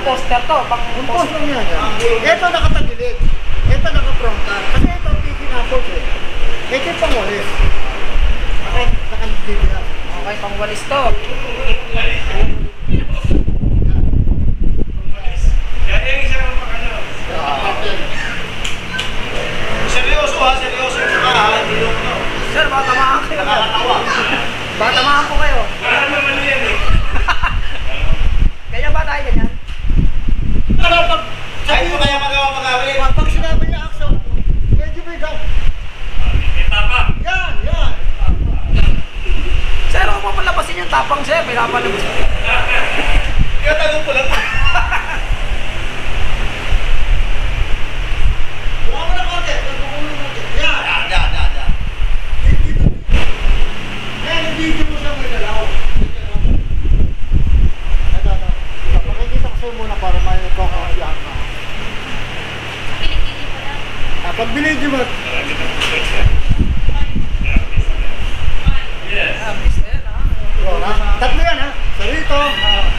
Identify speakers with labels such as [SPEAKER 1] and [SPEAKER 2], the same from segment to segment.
[SPEAKER 1] Pang poster to, pang
[SPEAKER 2] poster yan. Ito nakatagilid. Ito naka-frontal. Kasi ito picking apples eh. Ito yung pangwalis. Nakandili yan.
[SPEAKER 1] Okay, pang walis to.
[SPEAKER 3] Seryoso ha, seryoso yung mga ha, hindi yung ano.
[SPEAKER 1] Sir, baka tamaan kayo.
[SPEAKER 3] Nakakatawa.
[SPEAKER 1] Baka tamaan ko kayo.
[SPEAKER 3] Wala naman yan eh.
[SPEAKER 1] Ganyan ba tayo ganyan?
[SPEAKER 2] Pero pag
[SPEAKER 3] Kahit mo kaya magawa-magawin.
[SPEAKER 2] pag sinabi niya action, medyo may gap.
[SPEAKER 3] Tapang.
[SPEAKER 2] Yan, yan.
[SPEAKER 1] Sir, huwag mo palabasin yung tapang, sir. Pinapalabas.
[SPEAKER 3] Kaya tanong ko lang.
[SPEAKER 2] Buka mo na konti. Nagkukulong konti. Yan.
[SPEAKER 3] Yan.
[SPEAKER 2] Dito. Yan, hindi mo siya may dalaw. Ito. Pakikita ko sa'yo muna para may kakakayaan ka.
[SPEAKER 4] Piling-piling ko lang.
[SPEAKER 2] Pag binidyo mo,
[SPEAKER 1] Ah, mister, ha?
[SPEAKER 2] tatlo yan ha.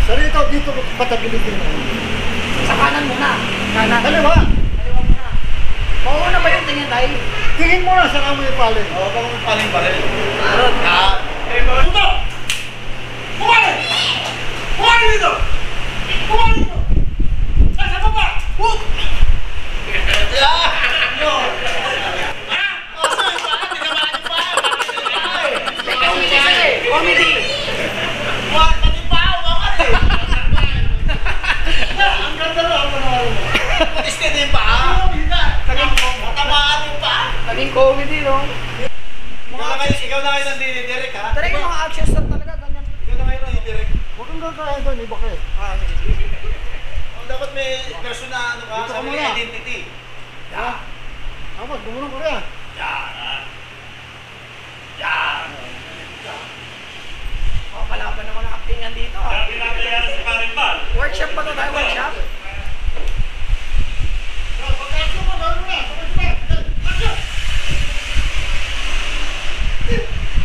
[SPEAKER 2] Sarito, dito patabilig din.
[SPEAKER 1] Sa kanan muna. Kanan.
[SPEAKER 2] Kaliwa.
[SPEAKER 1] Kaliwa muna. Mauna ba yung tingin tayo?
[SPEAKER 2] Tingin mo na sa kamo yung palin.
[SPEAKER 3] Oo, bang paling pa rin.
[SPEAKER 1] Meron.
[SPEAKER 3] Puto! Kumali! Kumali dito! Kumali dito! Sa baba! Hook!
[SPEAKER 1] Comedy!
[SPEAKER 2] Ang ganda na ako na mo.
[SPEAKER 3] Patis ka din pa! Matamaan yung pa!
[SPEAKER 1] Naging comedy, no?
[SPEAKER 3] Ikaw na kayo nandidirect ha?
[SPEAKER 1] Talaga yung mga actions na talaga, ganyan.
[SPEAKER 3] Ikaw na kayo nandidirect.
[SPEAKER 2] Huwag kang gagawin doon, iba kayo.
[SPEAKER 1] Ah, sige.
[SPEAKER 3] Dapat may person na ano ka,
[SPEAKER 2] Dito ka
[SPEAKER 3] sabi
[SPEAKER 2] muna.
[SPEAKER 3] ng identity.
[SPEAKER 2] Ha? Tapos, gumunong ko rin.
[SPEAKER 3] Yan!
[SPEAKER 1] Oh, kalaban naman ang actingan dito, ah. Workshop pa to tayo, workshop?
[SPEAKER 2] Pag-action mo, gawin mo na. Action!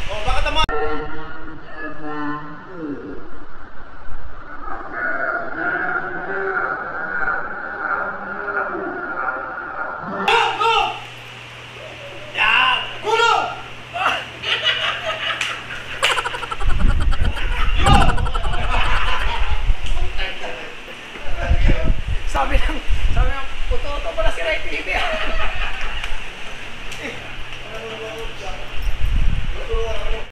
[SPEAKER 3] O, baka tama. Yan!
[SPEAKER 2] Gulo!
[SPEAKER 1] Sabi ng, puto-puto pala si Ray TV, ah.